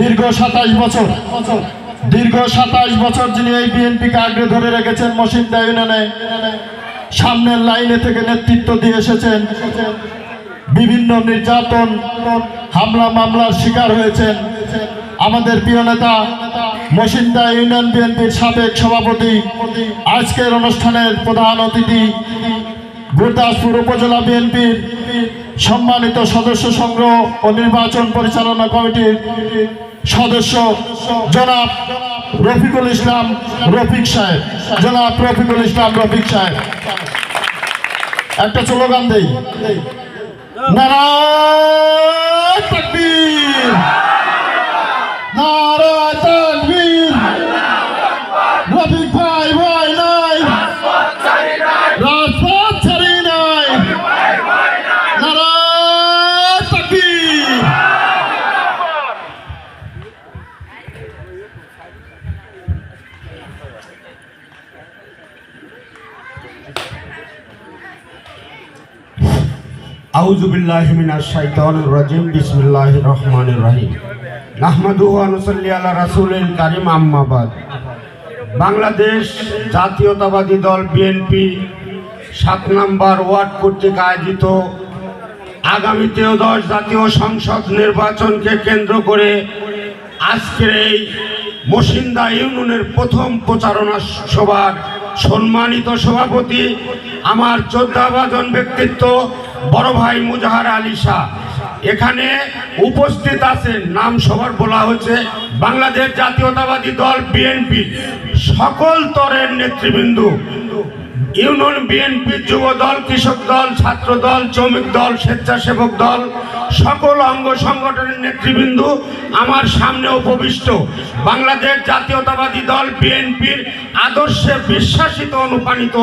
দীর্ঘ 27 বছর যিনি এই বিএনপিকে আঁকড়ে ধরে রেখেছেন মসিন্দা ইউনিয়নে, সামনের লাইনে থেকে নেতৃত্ব দিয়ে এসেছেন, বিভিন্ন নির্যাতন হামলা মামলার শিকার হয়েছেন। আমাদের প্রিয় নেতা মসিন্দা ইউনিয়ন বিএনপির সাবেক সভাপতি, আজকের অনুষ্ঠানের প্রধান অতিথি, গুরদাসপুর উপজেলা বিএনপির সম্মানিত সদস্য সংগ্রহ ও নির্বাচন পরিচালনা কমিটির সদস্য জনাব রফিকুল ইসলাম রফিক সাহেব, জনাব রফিকুল ইসলাম রফিক সাহেব, একটা স্লোগান দেই, নারায়ে তাকবীর, নারায়ে তাকবীর, রফিক ভাই ভাই নাই, রাজপথ ছাড়ি নাই, নারায়ে তাকবীর। আউযু বিল্লাহি মিনাশ শাইতানির রাজিম। বিসমিল্লাহির রহমানির রহিম। নাহমাদুহু ওয়া নুসাল্লি আলা রাসূলিল কারীম, আম্মা বাদ। বাংলাদেশ জাতীয়তাবাদী দল বিএনপি 7 নম্বর ওয়ার্ড কর্তৃক আয়োজিত আগামী 13 জাতীয় সংসদ নির্বাচনকে কেন্দ্র করে আজকের এই মসিন্দা ইউনিয়নের প্রথম প্রচারণা সভার সম্মানিত সভাপতি, আমার শ্রদ্ধাভাজন ব্যক্তিত্ব বড় ভাই মুজাহার আলী শাহ এখানে উপস্থিত আছেন। নাম সবার বলা হচ্ছে বাংলাদেশ জাতীয়তাবাদী দল বিএনপি সকল স্তরের নেতৃবৃন্দ, ইউনিয়ন বিএনপি, যুব দল, কৃষক দল, ছাত্র দল, শ্রমিক দল, স্বেচ্ছাসেবক দল, সকল অঙ্গ সংগঠনের নেতৃবৃন্দ আমার সামনে উপবিষ্ট। বাংলাদেশ জাতীয়তাবাদী দল বিএনপির আদর্শে বিশ্বাসিত অনুপ্রাণিত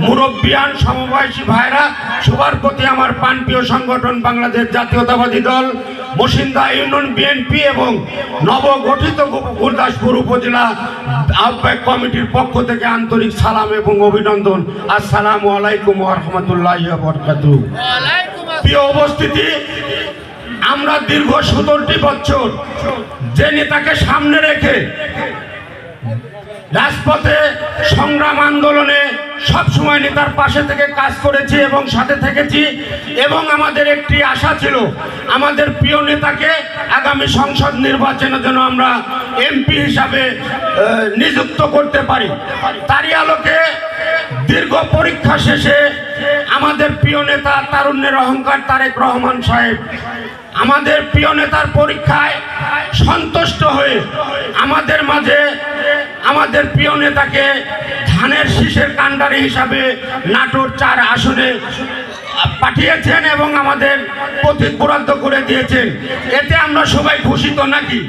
মুরব্বিয়ান সমবয়সী ভাইরা, সবার প্রতি আমার প্রাণপ্রিয় সংগঠন বাংলাদেশ জাতীয়তাবাদী দল মসিন্দা ইউনিয়ন বিএনপি এবং নবগঠিত গুরদাসপুর উপজেলা আহ্বায়ক কমিটির পক্ষ থেকে আন্তরিক সালাম এবং অভিনন্দন। আসসালামু আলাইকুম ওয়া রাহমাতুল্লাহি ওয়া বারাকাতুহু। প্রিয় উপস্থিতি, আমরা দীর্ঘ 17টি বছর যে নেতাকে সামনে রেখে রাজপথে সংগ্রাম আন্দোলনে সবসময় নেতার পাশে থেকে কাজ করেছি এবং সাথে থেকেছি, এবং আমাদের একটি আশা ছিল আমাদের প্রিয় নেতাকে আগামী সংসদ নির্বাচনের জন্য আমরা এমপি হিসাবে নিযুক্ত করতে পারি। তারই আলোকে দীর্ঘ পরীক্ষা শেষে আমাদের প্রিয় নেতা তারুণ্যের অহংকার তারেক রহমান সাহেব আমাদের প্রিয় নেতার পরীক্ষায় সন্তুষ্ট হয়ে আমাদের মাঝে আমাদের প্রিয় নেতাকে ধানের শীষের কাণ্ডারি হিসাবে নাটোর 4 আসনে পাঠিয়েছেন এবং আমাদের প্রতীক বরাদ্দ করে দিয়েছেন। এতে আমরা সবাই খুশি তো নাকি?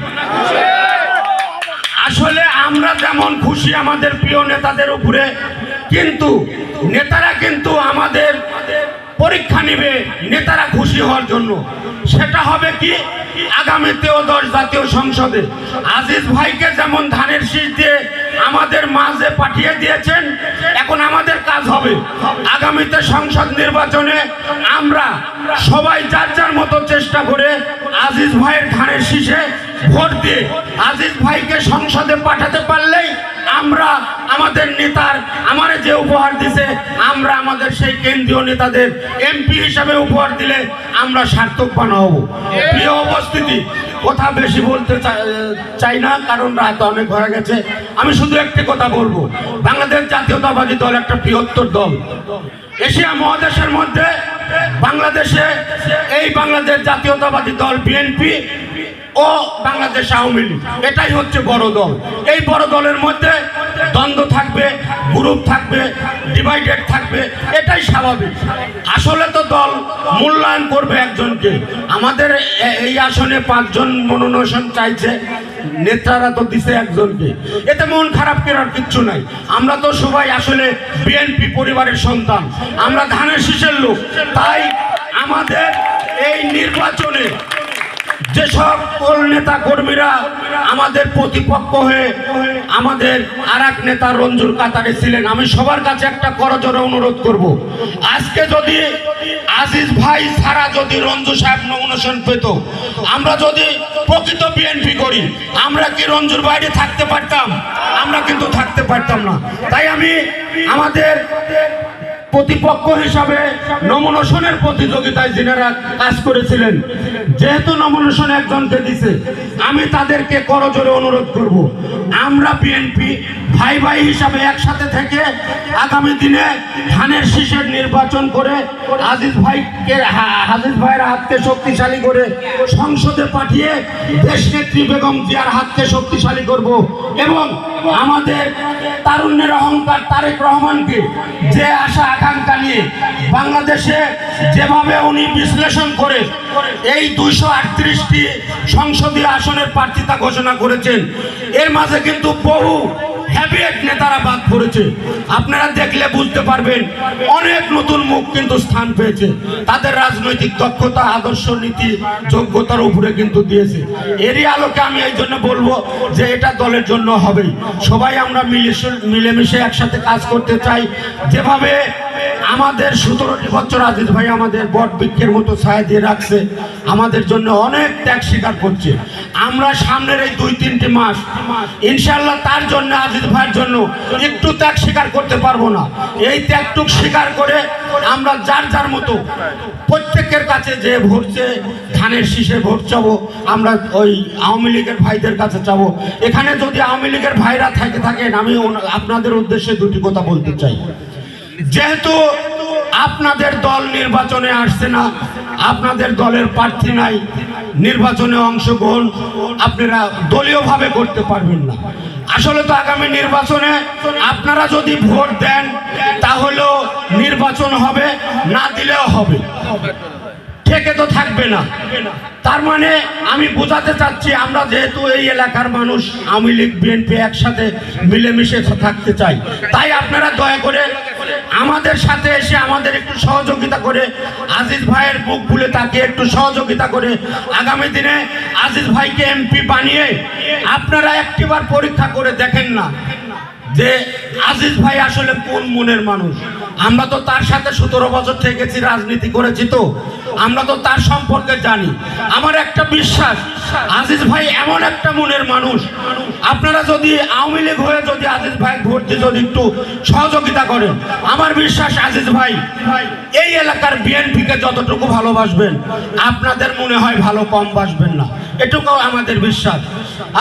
আসলে আমরা যেমন খুশি আমাদের প্রিয় নেতাদের উপরে, কিন্তু নেতারা কিন্তু আমাদের পরীক্ষা নেবে নেতারা খুশি হওয়ার জন্য। সেটা হবে কি, আগামী 13 জাতীয় সংসদে আজিজ ভাইকে যেমন ধানের শীষ দিয়ে আমাদের মাঝে পাঠিয়ে দিয়েছেন, এখন আমাদের কাজ হবে আগামীতে সংসদ নির্বাচনে আমরা সবাই যার যার মতো চেষ্টা করে আজিজ ভাইয়ের ধানের শীষে ভোট দিয়ে আজিজ ভাইকে সংসদে পাঠাতে পারলেই আমরা আমাদের নেতার আমারে যে উপহার দিছে, আমরা আমাদের সেই কেন্দ্রীয় নেতাদের এমপি হিসাবে উপহার দিলে আমরা সার্থকবান হব। প্রিয় উপস্থিতি, কথা বেশি বলতে চাই না কারণ রাত অনেক হয়ে গেছে। আমি শুধু একটি কথা বলবো, বাংলাদেশ জাতীয়তাবাদী দল একটা বৃহত্তর দল। এশিয়া মহাদেশের মধ্যে বাংলাদেশে এই বাংলাদেশ জাতীয়তাবাদী দল বিএনপি ও বাংলাদেশ আওয়ামী লীগ, এটাই হচ্ছে বড় দল। এই বড় দলের মধ্যে দ্বন্দ্ব থাকবে, গ্রুপ থাকবে, ডিভাইডেড থাকবে, এটাই স্বাভাবিক। আসলে তো দল মূল্যায়ন করবে একজনকে। আমাদের এই আসনে 5 জন মনোনয়ন চাইছে, নেতারা তো দিছে একজনকে, এতে মন খারাপ করার কিচ্ছু নাই। আমরা তো সবাই আসলে বিএনপি পরিবারের সন্তান, আমরা ধানের শীষের লোক। তাই আমাদের এই নির্বাচনে যে সকল নেতা কর্মীরা আমাদের প্রতিপক্ষ হয়ে আমাদের আরেক নেতা রঞ্জুর কাতারে ছিলেন, আমি সবার কাছে একটা করজোড়ে অনুরোধ করব, আজকে যদি আজিজ ভাই ছাড়া যদি রঞ্জু সাহেব নমিনেশন পেত, আমরা যদি প্রকৃত বিএনপি করি, আমরা কি রঞ্জুর বাইরে থাকতে পারতাম? আমরা কিন্তু থাকতে পারতাম না। তাই আমি আমাদের প্রতিপক্ষ হিসাবে নমিনেশনের প্রতিযোগিতায় যিনারা কাজ করেছিলেন, যেহেতু নমিনেশন একজনকে দিছে, আমি তাদেরকে করজোরে অনুরোধ করব, আমরা বিএনপি ভাই ভাই হিসাবে একসাথে থেকে আগামী দিনে ধানের শীষের নির্বাচন করে আজিজ ভাইয়ের হাতকে শক্তিশালী করে সংসদে পাঠিয়ে দেশনেত্রী বেগম জিয়ার হাতকে শক্তিশালী করব এবং আমাদের তারুণ্যের অহংকার তারেক রহমানকে যে আশা আকাঙ্ক্ষা নিয়ে বাংলাদেশে যেভাবে উনি বিশ্লেষণ করে এই 238টি সংসদীয় আসনের প্রার্থিতা ঘোষণা করেছেন, এর মাঝে কিন্তু বহু হ্যাবিয়েট নেতারা বাদ পড়েছে। আপনারা দেখলে বুঝতে পারবেন অনেক নতুন মুখ কিন্তু স্থান পেয়েছে, তাদের রাজনৈতিক দক্ষতা, আদর্শ, নীতি, যোগ্যতার উপরে কিন্তু দিয়েছে। এরই আলোকে আমি এই জন্য বলবো যে এটা দলের জন্য হবেই। সবাই আমরা মিলেমিশে একসাথে কাজ করতে চাই। যেভাবে আমাদের 17টি বছর আজিজ ভাই আমাদের বট বৃক্ষের মতো ছায়া দিয়ে রাখছে, আমাদের জন্য অনেক ত্যাগ স্বীকার করছে। আমরা সামনের এই 2-3টি মাস ইনশাল্লাহ তার জন্য, আজিজ ভাইয়ের জন্য একটু ত্যাগ স্বীকার করতে পারবো না। এই ত্যাগটুক স্বীকার করে আমরা যার যার মতো প্রত্যেকের কাছে যে ভোট চেয়ে ধানের শীষে ভোট চাবো, আমরা ওই আওয়ামী লীগের ভাইদের কাছে চাবো। এখানে যদি আওয়ামী লীগের ভাইরা থাকেন, আমি আপনাদের উদ্দেশ্যে দুটি কথা বলতে চাই। যেহেতু আপনাদের দল নির্বাচনে আসছে না, আপনাদের দলের প্রার্থী নাই, নির্বাচনে অংশগ্রহণ আপনারা দলীয়ভাবে করতে পারবেন না। আসলে তো আগামী নির্বাচনে আপনারা যদি ভোট দেন তাহলেও নির্বাচন হবে, না দিলেও হবে, থেকে তো থাকবে না। তার মানে আমি বোঝাতে চাচ্ছি, আমরা যেহেতু এই এলাকার মানুষ, আওয়ামী লীগ বিএনপি একসাথে মিলেমিশে থাকতে চাই, তাই আপনারা দয়া করে আমাদের সাথে এসে আমাদের একটু সহযোগিতা করে, আজিজ ভাইয়ের বুক খুলে তাকে একটু সহযোগিতা করে আগামী দিনে আজিজ ভাইকে এমপি বানিয়ে আপনারা একটিবার পরীক্ষা করে দেখেন না যে আজিজ ভাই আসলে কোন মনের মানুষ। আমরা তো তার সাথে 17 বছর থেকেছি, রাজনীতি করেছি, তো আমরা তো তার সম্পর্কে জানি। আমার একটা বিশ্বাস, আজিজ ভাই এমন একটা মনের মানুষ, আপনারা যদি আওয়ামী লীগ হয়ে যদি আজিজ ভাই ভোট দিয়ে যদি একটু সহযোগিতা করেন, আমার বিশ্বাস আজিজ ভাই এই এলাকার বিএনপিকে যতটুকু ভালোবাসবেন, আপনাদের মনে হয় ভালো কম বাসবেন না, এটুকু আমাদের বিশ্বাস।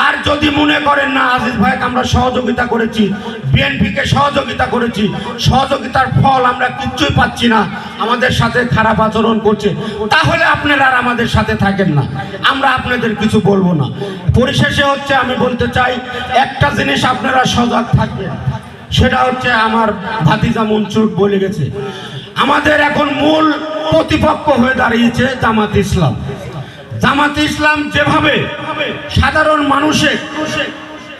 আর যদি মনে করেন না আজিজ ভাইকে আমরা সহযোগিতা করেছি, বিএনপিকে সহযোগিতা করেছি, সহযোগিতার ফল আমরা কিচ্ছুই পাচ্ছি না, আমাদের সাথে খারাপ আচরণ করছে, তাহলে আপনারা আর আমাদের সাথে থাকেন না, আমরা আপনাদের কিছু বলবো না। পরিশেষে হচ্ছে আমি বলতে চাই, একটা জিনিস আপনারা সজাগ থাকবেন, সেটা হচ্ছে আমার ভাতিজা মনসুর বলে গেছে, আমাদের এখন মূল প্রতিপক্ষ হয়ে দাঁড়িয়েছে জামাত ইসলাম। জামাত ইসলাম যেভাবে সাধারণ মানুষের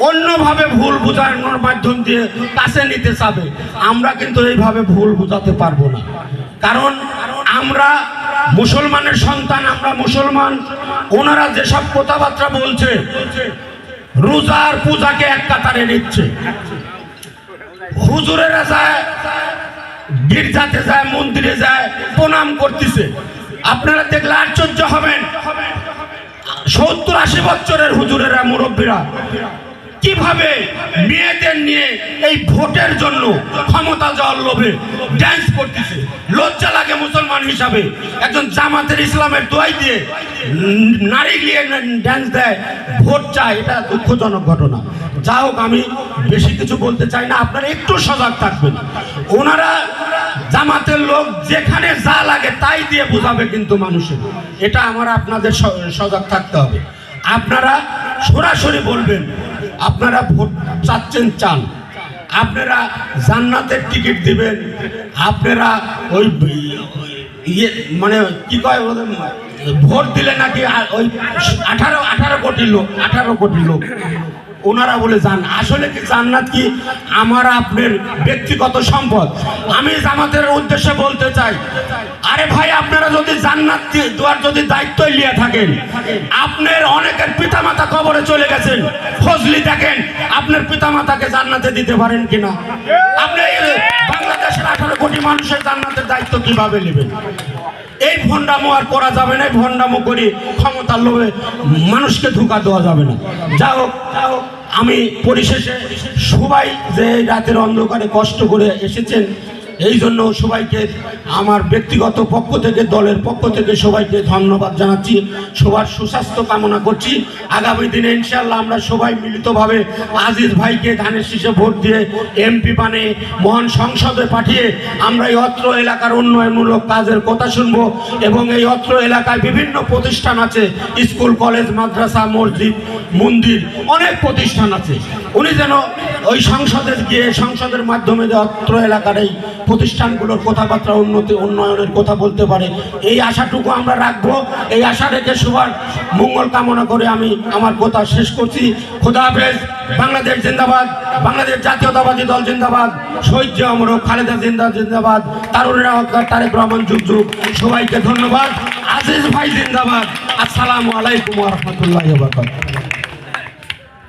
অন্যভাবে ভুল বোঝানোর মাধ্যম দিয়ে কাছে নিতে চাবে, আমরা কিন্তু এইভাবে ভুল বোঝাতে পারবো না। কারণ আমরা মুসলমানের সন্তান, আমরা মুসলমান। ওনারা যেসব কথাবার্তা বলছে, রোজার পূজাকে এক কাতারে নিচ্ছে, হুজুরেরা যায় গির্জাতে যায়, মন্দিরে যায়, প্রণাম করতেছে। আপনারা দেখলে আশ্চর্য হবেন, 70-80 বছরের হুজুরেরা, মুরব্বীরা কিভাবে মেয়েদের নিয়ে এই ভোটের জন্য ক্ষমতা যাওয়ার লোভে ড্যান্স করতেছে। লজ্জা লাগে মুসলমান হিসাবে, একজন জামাতের ইসলামের দোয়াই দিয়ে নারী নিয়ে ড্যান্স দেয়, ভোট চায়, এটা দুঃখজনক ঘটনা। যা হোক, আমি বেশি কিছু বলতে চাই না, আপনারা একটু সজাগ থাকবেন। ওনারা জামাতের লোক যেখানে যা লাগে তাই দিয়ে বোঝাবে কিন্তু মানুষের, এটা আমার আপনাদের সজাগ থাকতে হবে। আপনারা সরাসরি বলবেন আপনারা ভোট চাচ্ছেন, চান, আপনারা জান্নাতের টিকিট দিবেন, আপনারা ওই মানে কি কয় ভোট দিলে নাকি ওই 18 কোটি লোক ওনারা বলে যান। আসলে কি জান্নাত কি আমার আপনার ব্যক্তিগত সম্পদ? আমি জামাতের উদ্দেশ্যে বলতে চাই, আরে ভাই, আপনারা যদি জান্নাত দেওয়ার যদি দায়িত্ব নিয়ে থাকেন, আপনার অনেকের পিতামাতা কবরে চলে গেছেন, ফজলি দেখেন আপনার পিতামাতাকে জান্নাতে দিতে পারেন কিনা? আপনি বাংলাদেশের 18 কোটি মানুষের জান্নাতের দায়িত্ব কিভাবে নেবেন? এই ভণ্ডামো আর করা যাবে না। এই ভণ্ডামো করে ক্ষমতার লোভে মানুষকে ধোঁকা দেওয়া যাবে না। যা হোক আমি পরিশেষে সবাই যে এই রাতের অন্ধকারে কষ্ট করে এসেছেন, এই জন্য সবাইকে আমার ব্যক্তিগত পক্ষ থেকে, দলের পক্ষ থেকে সবাইকে ধন্যবাদ জানাচ্ছি। সবার সুস্বাস্থ্য কামনা করছি। আগামী দিনে ইনশাআল্লাহ আমরা সবাই মিলিতভাবে আজিজ ভাইকে ধানের শীষে ভোট দিয়ে এমপি বানিয়ে মহান সংসদে পাঠিয়ে আমরা এই অত্র এলাকার উন্নয়নমূলক কাজের কথা শুনবো। এবং এই অত্র এলাকায় বিভিন্ন প্রতিষ্ঠান আছে, স্কুল, কলেজ, মাদ্রাসা, মসজিদ, মন্দির, অনেক প্রতিষ্ঠান আছে। উনি যেন ওই সংসদে গিয়ে সংসদের মাধ্যমে যে অত্র এলাকার এই প্রতিষ্ঠানগুলোর কথাবার্তা, উন্নয়নের কথা বলতে পারে, এই আশাটুকু আমরা রাখবো। এই আশা রেখে সবার মঙ্গল কামনা করে আমি আমার কথা শেষ করছি। খোদা হাফেজ। বাংলাদেশ জিন্দাবাদ, বাংলাদেশ জাতীয়তাবাদী দল জিন্দাবাদ, শহীদ জিয়া অমর হোক, খালেদা জিন্দাবাদ, তারুণেরা হকদার, তারেক রহমান যুগ যুগ। সবাইকে ধন্যবাদ। আজিজ ভাই জিন্দাবাদ। আসসালামু আলাইকুম ওয়া রাহমাতুল্লাহি ওয়া বারাকাতুহু।